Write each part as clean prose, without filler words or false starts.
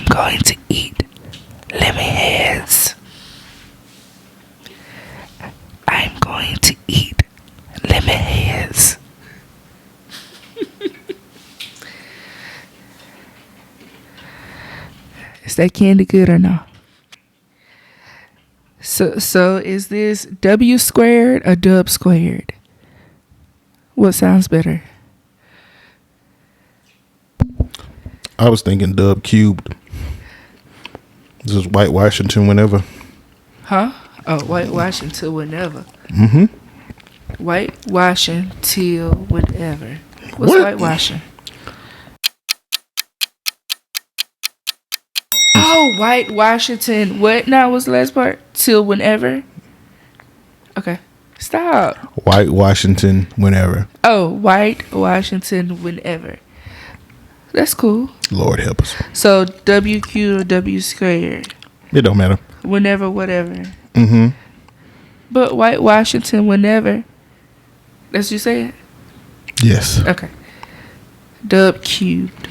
I'm going to eat Lemonheads. I'm going to eat Lemonheads. Is that candy good or no? So is this W squared or dub squared? What sounds better? I was thinking dub cubed. This is White Washington whenever. Huh? Oh, whitewashing till whenever. Mm-hmm. Whitewashing till whenever. What's What? whitewashing? Oh, White Washington. What now was the last part? Till whenever? Okay. Stop. White Washington whenever. Oh, White Washington whenever. That's cool. Lord help us. So WQ or W squared. It don't matter. Whenever, whatever. Mm-hmm. But White Washington whenever. That's what you said? Yes. Okay. Dub cubed.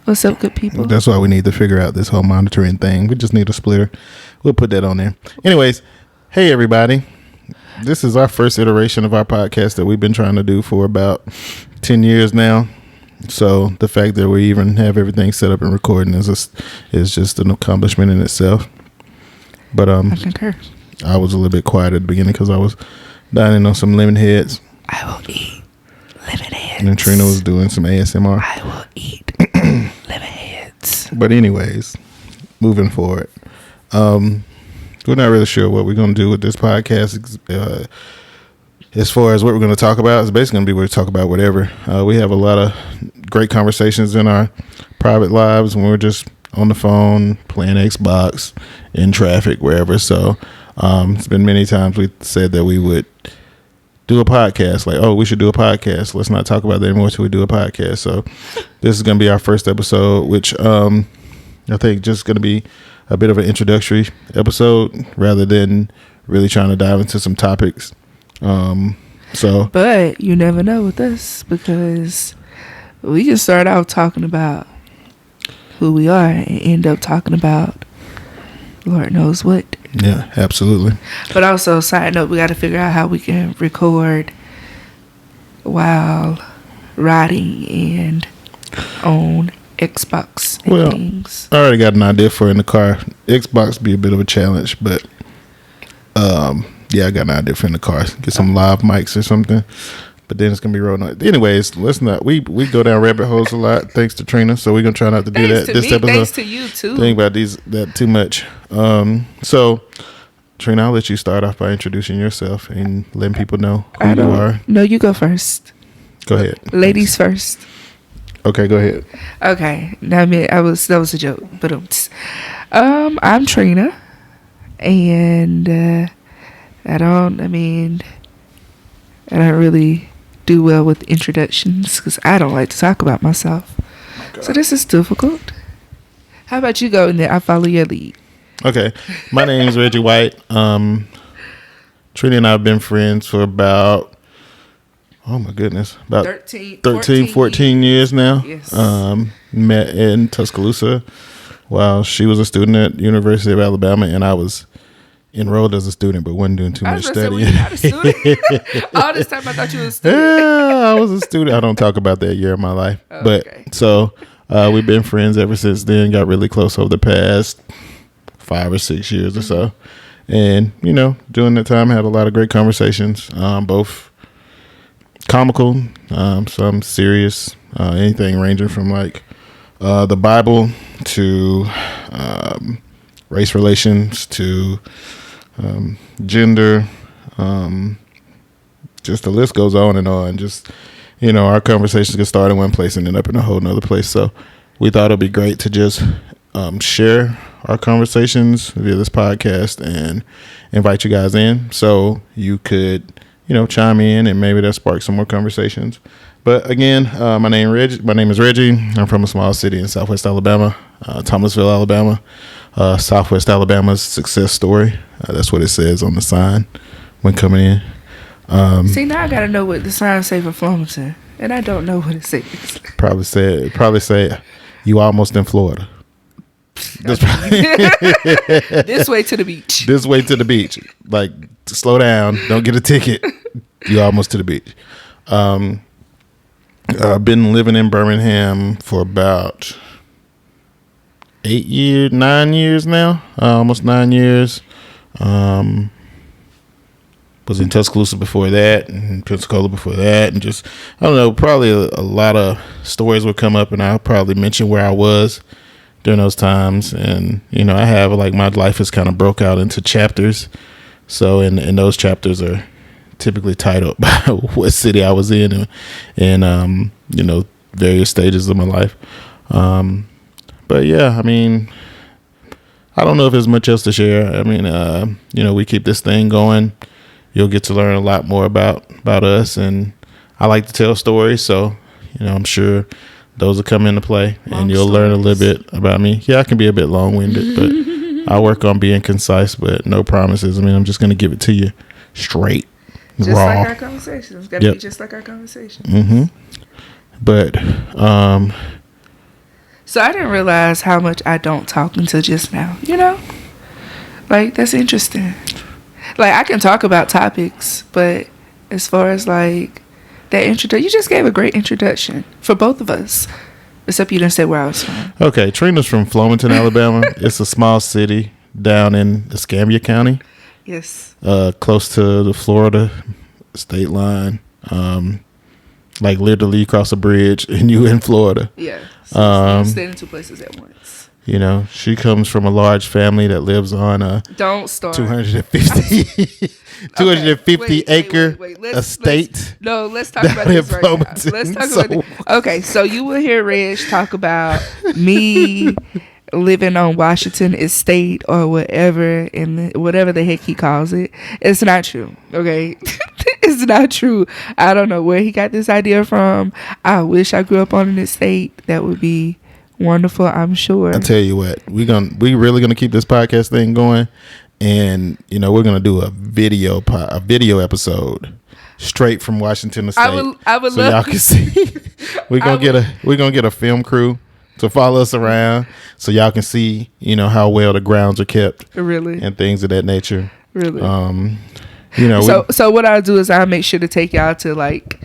What's up, good people? That's why we need to figure out this whole monitoring thing. We just need a splitter. We'll put that on there. Anyways, hey everybody. This is our first iteration of our podcast that we've been trying to do for about 10 years now. So the fact that we even have everything set up and recording is just an accomplishment in itself. But I concur. I was a little bit quiet at the beginning because I was dining on some Lemonheads. I will eat Lemonheads. And then Trina was doing some ASMR. I will eat Lemonheads. But anyways, moving forward, we're not really sure what we're going to do with this podcast. As far as what we're going to talk about, it's basically going to be where to talk about whatever. We have a lot of great conversations in our private lives when we're just on the phone, playing Xbox, in traffic, wherever. So it's been many times we said that we would do a podcast. Like, oh, we should do a podcast. Let's not talk about that anymore till we do a podcast. So this is going to be our first episode, which I think just going to be a bit of an introductory episode rather than really trying to dive into some topics. But you never know with us because we can start out talking about who we are and end up talking about Lord knows what. Yeah, absolutely. But also, side note, we got to figure out how we can record while riding and on Xbox and things. I already got an idea for in the car. Xbox be a bit of a challenge, but yeah, I got an idea for in the car. Get some live mics or something. But then it's gonna be real noise. Anyways, let's not. We go down rabbit holes a lot. Thanks to Trina, so we're gonna try not to do that this episode. Thanks to you too. Think about that too much. So, Trina, I'll let you start off by introducing yourself and letting people know who you are. No, you go first. Go ahead. Ladies first. Okay, go ahead. Okay, I mean, that was a joke, but I'm Trina, and I don't really do well with introductions because I don't like to talk about myself. So this is difficult. How about you go and then I follow your lead? Okay. My name is Reggie White. Trina and I have been friends for about, oh my goodness, about 14 years now. Yes. Met in Tuscaloosa while she was a student at University of Alabama and I was enrolled as a student, but wasn't doing too much studying. All this time I thought you were a student. Yeah, I was a student. I don't talk about that year of my life. Oh, but okay. so we've been friends ever since then. Got really close over the past 5 or 6 years or so. And, during that time, I had a lot of great conversations, both comical, some serious, anything ranging from like the Bible to race relations to gender, just the list goes on and on. Just, our conversations get started in one place and end up in a whole nother place. So we thought it'd be great to just share our conversations via this podcast and invite you guys in so you could, chime in and maybe that spark some more conversations. But again, my name is Reggie. I'm from a small city in Southwest Alabama, Thomasville, Alabama. Southwest Alabama's success story. That's what it says on the sign when coming in. See, now I gotta know what the sign say for Farmington, and I don't know what it says. Probably say You almost in Florida. This way to the beach. This way to the beach. Like, slow down. Don't get a ticket. You almost to the beach. I've been living in Birmingham for about 9 years now. Almost 9 years. Was in Tuscaloosa before that, and Pensacola before that, and just, I don't know, probably a lot of stories would come up, and I'll probably mention where I was during those times. And, you know, I have, like, my life is kind of broke out into chapters. So, and those chapters are typically titled by what city I was in and you know, various stages of my life. But yeah, I mean, I don't know if there's much else to share. I mean, you know, we keep this thing going. You'll get to learn a lot more about us, and I like to tell stories, so, you know, I'm sure those will come into play, and you'll learn a little bit about me. Yeah, I can be a bit long-winded, but I work on being concise, but no promises. I mean, I'm just going to give it to you straight, just raw. like our conversations. It's got to be just like our conversations. Mm-hmm. But, so I didn't realize how much I don't talk until just now, you know? Like, that's interesting. Like, I can talk about topics, but as far as, like, that introduction, you just gave a great introduction for both of us, except you didn't say where I was from. Okay, Trina's from Flomaton, Alabama. It's a small city down in Escambia County. Yes. Close to the Florida state line. Like, literally across a bridge, and you in Florida. Yeah. So staying in two places at once. You know, she comes from a large family that lives on a don't start 250 acre estate. Let's talk about this right now. Let's talk about it. Okay, so you will hear Reg talk about me living on Washington Estate or whatever, and whatever the heck he calls it. It's not true. Okay. It's not true. I don't know where he got this idea from. I wish I grew up on an estate. That would be wonderful, I'm sure. I tell you what, we really gonna keep this podcast thing going, and, you know, we're gonna do a video episode straight from Washington State. I would so love y'all can see. we're gonna get a film crew to follow us around, so y'all can see, you know, how well the grounds are kept, really, and things of that nature. Really, you know. So what I'll do is I'll make sure to take y'all to like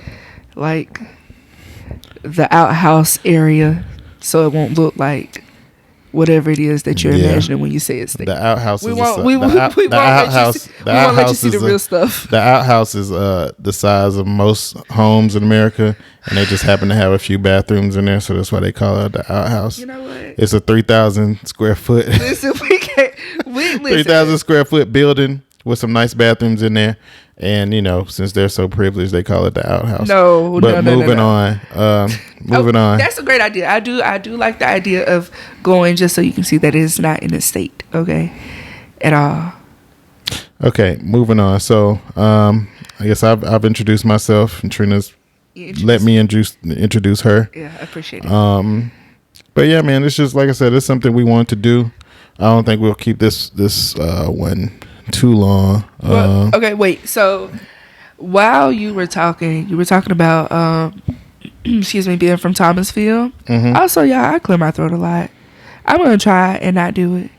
the outhouse area. So it won't look like whatever it is that you're imagining when you say it's the outhouse. We won't let you see the real stuff. The outhouse is the size of most homes in America, and they just happen to have a few bathrooms in there, so that's why they call it the outhouse. You know what? It's a 3,000 square foot. Listen, 3,000 square foot building with some nice bathrooms in there. And, you know, since they're so privileged, they call it the outhouse. Moving on. That's a great idea. I do like the idea of going just so you can see that it's not in a state, okay, at all. Okay, moving on. So, I guess I've introduced myself, and Trina's let me introduce her. Yeah, I appreciate it. But yeah, man, it's just, like I said, it's something we want to do. I don't think we'll keep this one too long. Okay, wait. So while you were talking about excuse me, being from Thomasville. Mm-hmm. Also, y'all, I clear my throat a lot. I'm gonna try and not do it.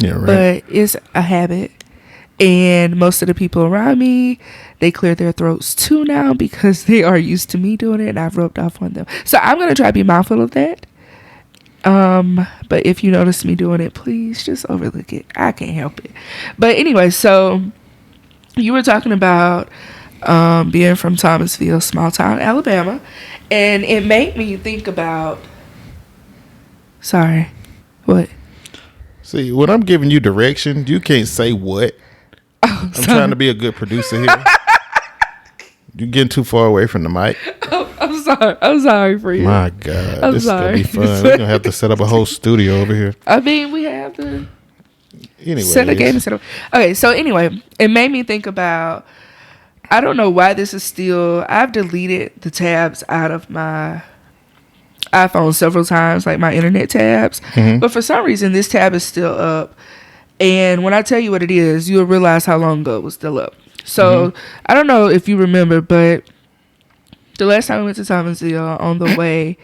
Yeah, right. But it's a habit, and most of the people around me, they clear their throats too now because they are used to me doing it, and I've rubbed off on them. So I'm gonna try to be mindful of that. But if you notice me doing it, please just overlook it. I can't help it. But anyway, so you were talking about being from Thomasville, small town, Alabama, and it made me think about. Sorry, what? See, when I'm giving you direction, you can't say what. I'm trying to be a good producer here. You're getting too far away from the mic. I'm sorry. I'm sorry for you. My God. This is going to be fun. We're going to have to set up a whole studio over here. I mean, we have to Anyways. set a game and set up. Okay, so anyway, it made me think about, I don't know why this is still, I've deleted the tabs out of my iPhone several times, like my internet tabs. Mm-hmm. But for some reason, this tab is still up. And when I tell you what it is, you'll realize how long ago it was still up. So, I don't know if you remember, but the last time we went to Thomasville, on the way,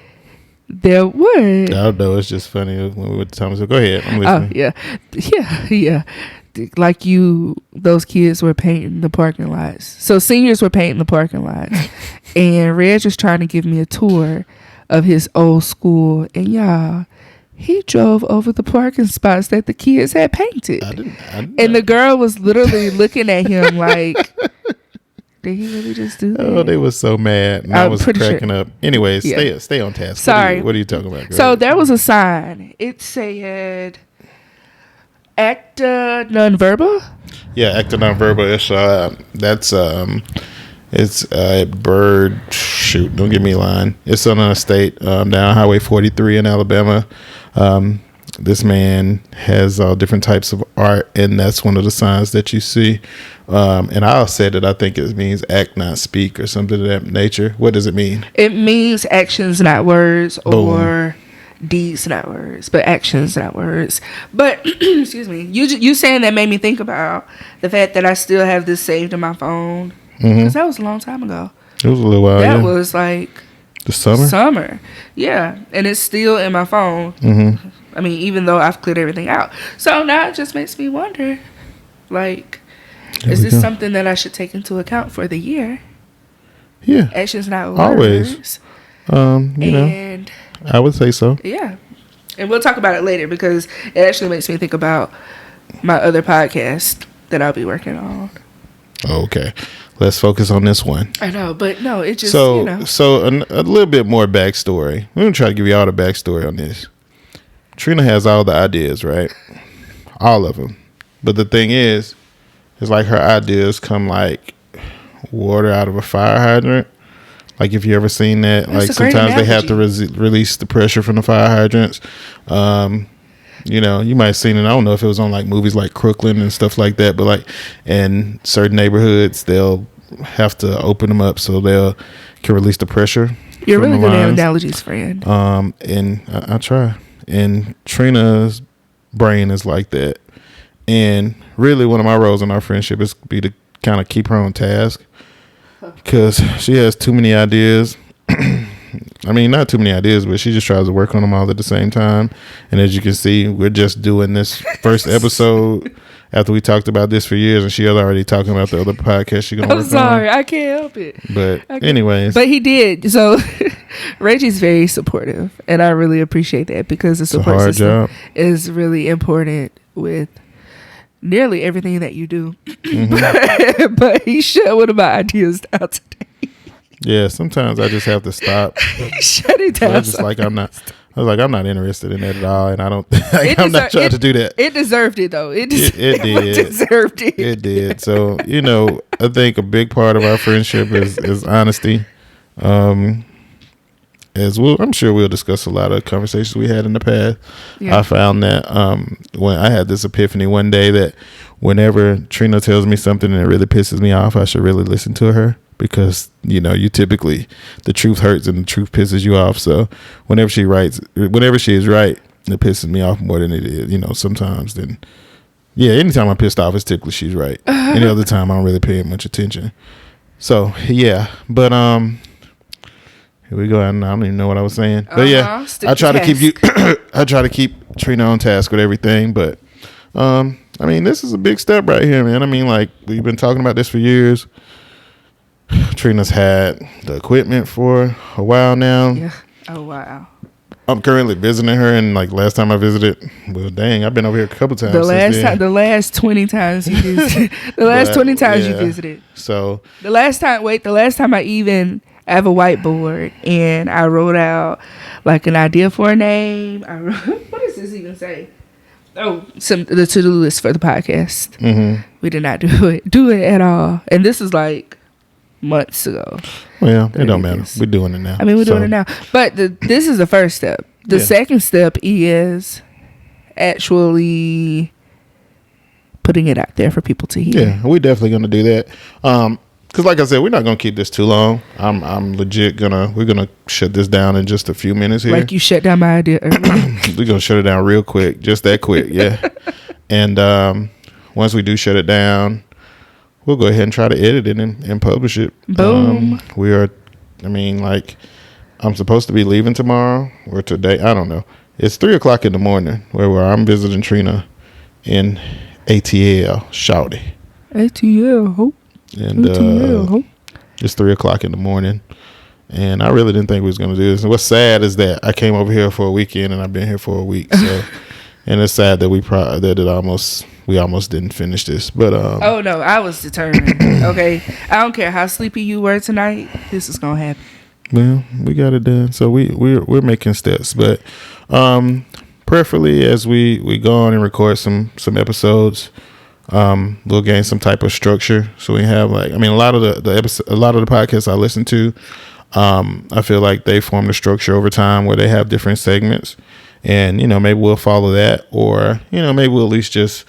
There would. I don't know. It's just funny when we went to Thomas. Go ahead. I'm Oh listening. yeah. Like those kids were painting the parking lots. So seniors were painting the parking lots, and Reg was trying to give me a tour of his old school, and y'all, he drove over the parking spots that the kids had painted. I didn't and the girl was literally looking at him like, did he really just do that? Oh, they were so mad. And I was cracking up. Anyways, Yeah. stay on task. Sorry. What are you talking about? Go So ahead. there was a sign. It said acta nonverbal. Yeah, acta nonverbal. It's bird. Shoot, don't give me a line. It's on a state down Highway 43 in Alabama. This man has all different types of art, and that's one of the signs that you see. And I said that I think it means act, not speak, or something of that nature. What does it mean? It means actions, not words, Boom. or deeds, not words, but actions, not words. But excuse me, you saying that made me think about the fact that I still have this saved in my phone, because that was a long time ago. It was a little while. That was like the summer. Yeah, and it's still in my phone. I mean, even though I've cleared everything out. So now it just makes me wonder, like, is this something that I should take into account for the year? Yeah. Actions, not words. Always. You know, I would say so. Yeah. And we'll talk about it later, because it actually makes me think about my other podcast that I'll be working on. Okay. Let's focus on this one. I know, but no, it just, So a little bit more backstory. We're going to try to give you all the backstory on this. Trina has all the ideas, right? All of them. But the thing is, it's like her ideas come like water out of a fire hydrant. Like, if you ever seen that, That's like sometimes they have to release the pressure from the fire hydrants. You know, you might have seen it. I don't know if it was on like movies like Crooklyn and stuff like that, but like in certain neighborhoods, they'll have to open them up so can release the pressure. You're really good at analogies, friend. And I try. And Trina's brain is like that. And really, one of my roles in our friendship is to kind of keep her on task, because she has too many ideas. I mean, not too many ideas, but she just tries to work on them all at the same time. And as you can see, we're just doing this first episode after we talked about this for years, and she was already talking about the other podcast she's going to work on. I'm sorry, I can't help it. But anyways. But he did. So Reggie's very supportive, and I really appreciate that, because the support system is really important with nearly everything that you do. But he shut one of my ideas down today. Yeah, sometimes I just have to stop. Shut it down. So I'm not interested in that at all, and I don't. I'm not trying to do that. It deserved it, though. It did. Deserved it. It did. So I think a big part of our friendship is honesty. I'm sure we'll discuss a lot of conversations we had in the past. Yeah. I found that when I had this epiphany one day that whenever Trina tells me something and it really pisses me off, I should really listen to her. Because, you typically, the truth hurts and the truth pisses you off. So whenever she is right, it pisses me off more than it is, sometimes. Then, yeah, anytime I'm pissed off, it's typically she's right. Any other time, I don't really pay much attention. So, yeah. But, here we go. I don't even know what I was saying. But, yeah, I try to keep Trina on task with everything. But, this is a big step right here, man. Like, we've been talking about this for years. Trina's had the equipment for a while now. Yeah. Oh, wow. I'm currently visiting her, and like last time I visited, well, dang, I've been over here a couple times. The last 20 times you visited. You visited. So the last time I have a whiteboard and I wrote out like an idea for a name. What does this even say? Oh, the to-do list for the podcast. Mm-hmm. We did not do it at all, and this is like months ago. Well, it don't matter. We're doing it now. We're doing it now. But this is the first step. The second step is actually putting it out there for people to hear. Yeah, we're definitely going to do that. Because like I said, we're not going to keep this too long. I'm legit we're going to shut this down in just a few minutes here. Like you shut down my idea earlier. We're going to shut it down real quick. Just that quick, yeah. And once we do shut it down, we'll go ahead and try to edit it and publish it. Boom. We are, I'm supposed to be leaving tomorrow or today. I don't know. It's 3:00 in the morning where I'm visiting Trina in ATL, Shouty. ATL, hope. And ATL, hope. it's 3:00 in the morning. And I really didn't think we was going to do this. And what's sad is that I came over here for a weekend and I've been here for a week. So, and it's sad that we almost didn't finish this. But oh no, I was determined. Okay, I don't care how sleepy you were tonight. This is gonna happen. Well, we got it done. So we're making steps. But prayerfully, as we go on and record some episodes, we'll gain some type of structure. So we have a lot of a lot of the podcasts I listen to. I feel like they form the structure over time where they have different segments, and maybe we'll follow that, or maybe we'll at least just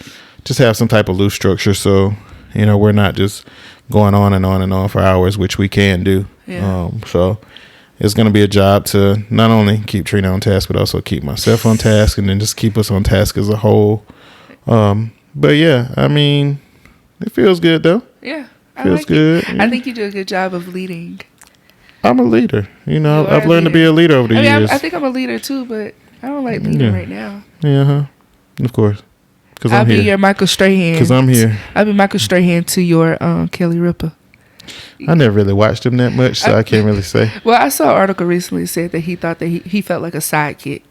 have some type of loose structure, so we're not just going on and on and on for hours, which we can do. Yeah. So it's going to be a job to not only keep Trina on task, but also keep myself on task, and then just keep us on task as a whole. But yeah, it feels good though. Yeah, feels good. I think you do a good job of leading. I'm a leader. I've learned to be a leader over the years. I think I'm a leader too, but I don't like leading right now. Yeah, of course. Because I'll be your Michael Strahan. Because I'm here. I'll be Michael Strahan to your Kelly Ripa. I never really watched him that much, so I can't really say. Well, I saw an article recently said that he thought that he felt like a sidekick.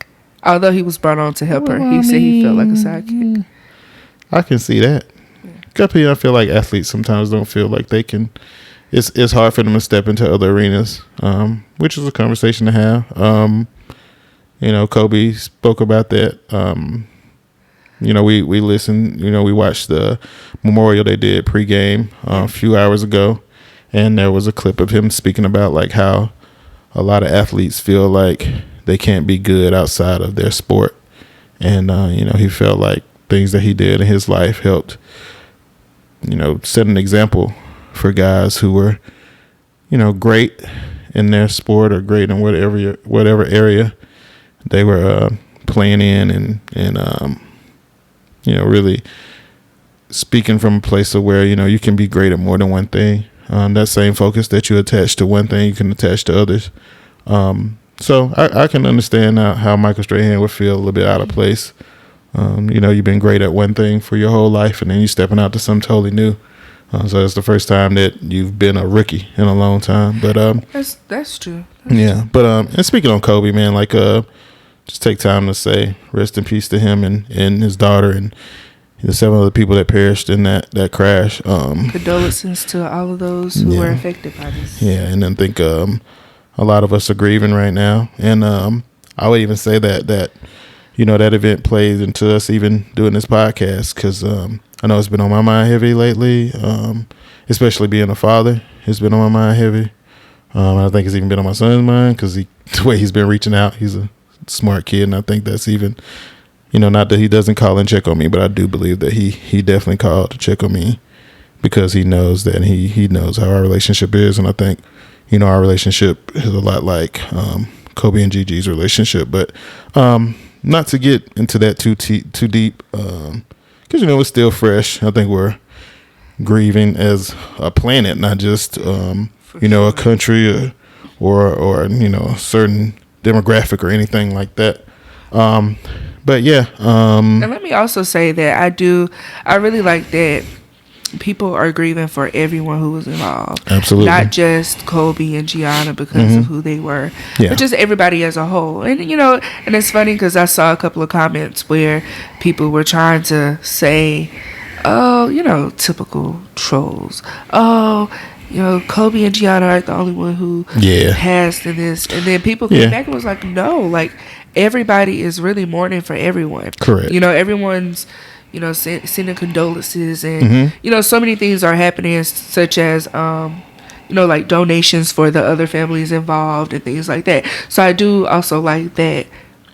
Although he was brought on to help her, he said he felt like a sidekick. I can see that. I feel like athletes sometimes don't feel like they can. It's hard for them to step into other arenas, which is a conversation to have. Kobe spoke about that. We listened. We watched the memorial they did pregame a few hours ago, and there was a clip of him speaking about like how a lot of athletes feel like they can't be good outside of their sport, and he felt like things that he did in his life helped, set an example for guys who were, great in their sport or great in whatever area they were playing in, and really speaking from a place of where you can be great at more than one thing. That same focus that you attach to one thing, you can attach to others. So I can understand how Michael Strahan would feel a little bit out of place. You've been great at one thing for your whole life, and then you're stepping out to something totally new. So it's the first time that you've been a rookie in a long time. But that's true. But and speaking on Kobe, man, just take time to say rest in peace to him and his daughter and the 7 other people that perished in that crash. Condolences to all of those who were affected by this. Yeah, and then think a lot of us are grieving right now, and I would even say that event plays into us even doing this podcast, because I know it's been on my mind heavy lately, especially being a father. It's been on my mind heavy. I think it's even been on my son's mind because the way he's been reaching out. He's a smart kid, and I think that's even, not that he doesn't call and check on me, but I do believe that he definitely called to check on me because he knows that he knows how our relationship is, and I think, our relationship is a lot like Kobe and Gigi's relationship, but not to get into that too deep, because it's still fresh. I think we're grieving as a planet, not just a country or a certain demographic or anything like that. But yeah. And let me also say that I really like that people are grieving for everyone who was involved. Absolutely. Not just Kobe and Gianna because of who they were, but just everybody as a whole. And, and it's funny because I saw a couple of comments where people were trying to say, oh, typical trolls. Oh, Kobe and Gianna aren't the only one who passed in this. And then people came back and was like, no, everybody is really mourning for everyone. Correct. Everyone's, sending condolences, and, so many things are happening, such as, donations for the other families involved and things like that. So I do also like that,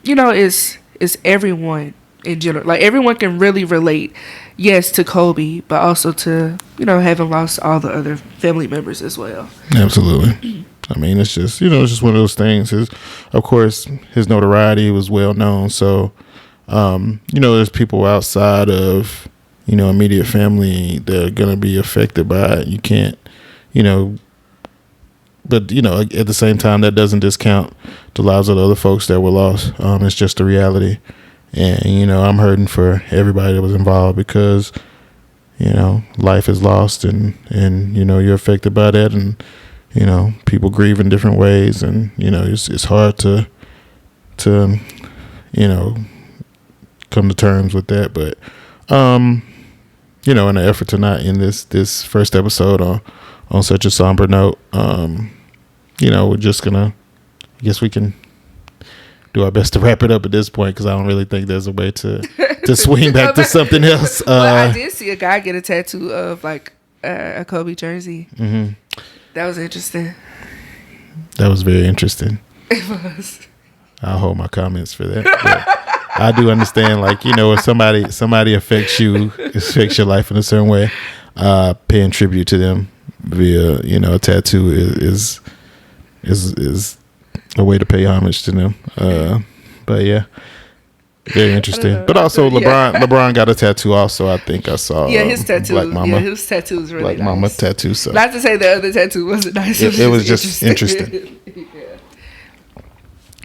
it's everyone in general. Everyone can really relate, yes, to Kobe, but also to, having lost all the other family members as well. Absolutely. It's just, it's just one of those things. Of course, his notoriety was well known. So, there's people outside of, immediate family that are going to be affected by it. You can't, but at the same time, that doesn't discount the lives of the other folks that were lost. It's just a reality, and I'm hurting for everybody that was involved because life is lost, and you're affected by that, and people grieve in different ways, and it's hard to come to terms with that, but in an effort to not end this first episode on such a somber note, we're just gonna, I guess we can do our best to wrap it up at this point, because I don't really think there's a way to swing back to something else. Well, I did see a guy get a tattoo of like a Kobe jersey. Mm-hmm. That was interesting. That was very interesting. It was. I'll hold my comments for that. But I do understand, like, if somebody affects your life in a certain way, paying tribute to them via, a tattoo is a way to pay homage to them. But yeah, very interesting. But also LeBron got a tattoo also. I think I saw. Yeah, his tattoo. Black Mama. Yeah, his tattoo is really Black nice. Mama tattoo. So not to say the other tattoo wasn't nice. It was just interesting. Yeah.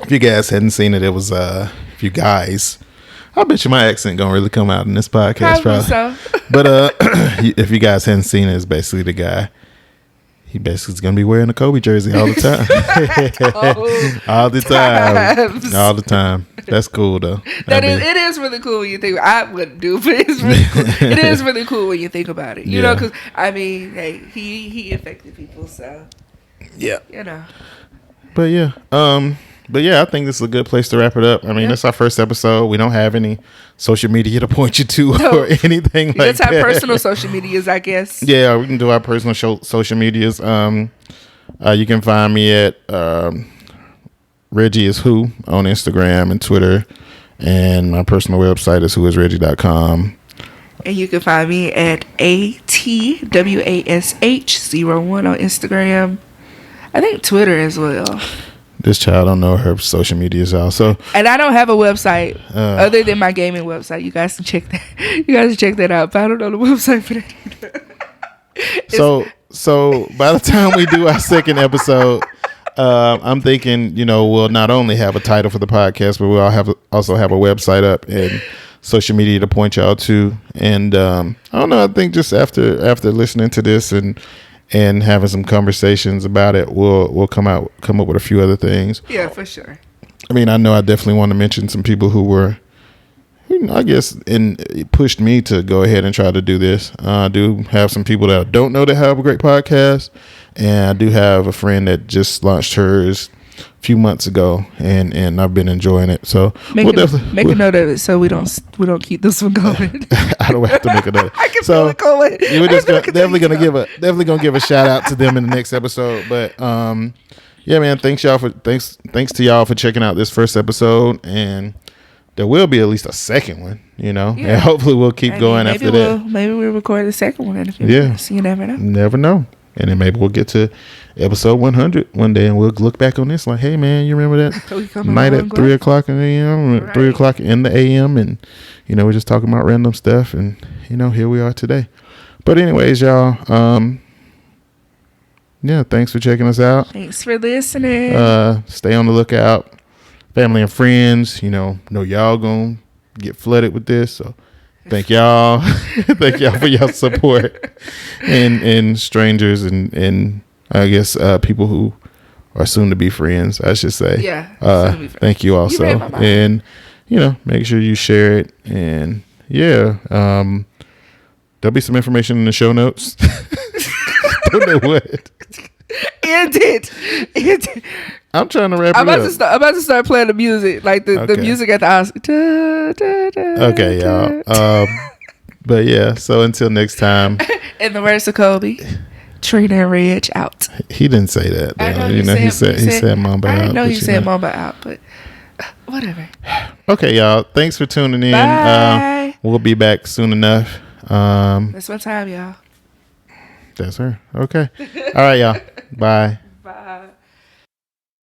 If you guys hadn't seen it, it was if you guys, I bet you my accent gonna really come out in this podcast, probably. So. But if you guys hadn't seen it, it's basically the guy. He basically is gonna be wearing a Kobe jersey all the time. All the time. That's cool though. It is really cool when you think. I wouldn't do, but it's really cool. It is really cool when you think about it. You know, because hey, he affected people, so yeah. But yeah, I think this is a good place to wrap it up. I mean, it's our first episode. We don't have any social media to point you to or anything like that. Let's have personal social medias, I guess. Yeah, we can do our personal social medias. You can find me at Reggie is Who on Instagram and Twitter. And my personal website is whoisreggie.com. And you can find me at ATWASH01 on Instagram. I think Twitter as well. This child don't know her social medias also. And I don't have a website other than my gaming website. You guys can check that. You guys can check that out. But I don't know the website for that. So by the time we do our second episode, I'm thinking, we'll not only have a title for the podcast, but we'll also have a website up and social media to point y'all to. And I don't know. I think just after listening to this and having some conversations about it, we'll come up with a few other things. Yeah, for sure. I mean, I know I definitely want to mention some people who were, I guess, it pushed me to go ahead and try to do this. I do have some people that I don't know that have a great podcast, and I do have a friend that just launched hers a few months ago, and I've been enjoying it. So make a note of it so we don't keep this one going. I don't have to make a note. I can feel it going. We're just definitely gonna give a shout out to them in the next episode. But yeah, man, thanks to y'all for checking out this first episode, and there will be at least a second one, and hopefully we'll keep going after that. Maybe we'll record the second one in a few minutes. You never know. Never know. And then maybe we'll get to episode 100 one day, and we'll look back on this like, hey, man, you remember that night at 3 o'clock in the a.m., right. 3 o'clock in the a.m., and, we're just talking about random stuff, and, here we are today. But anyways, y'all, thanks for checking us out. Thanks for listening. Stay on the lookout. Family and friends, know y'all going to get flooded with this, so thank y'all. Thank y'all for your support, and strangers, and I guess people who are soon to be friends, I should say. Yeah. Thank you also, and make sure you share it, and there'll be some information in the show notes. Don't know what. End it. I'm trying to wrap it up. I'm about to start playing the music, like the music at the Oscar. Okay, y'all. But yeah, so until next time. In the words of Kobe, Trina and Reg out. He didn't say that. Though. I know he said Mamba out. I know he said Mamba out, but whatever. Okay, y'all. Thanks for tuning in. Bye. We'll be back soon enough. That's my time, y'all. That's her. Okay. All right, y'all. Bye. Bye.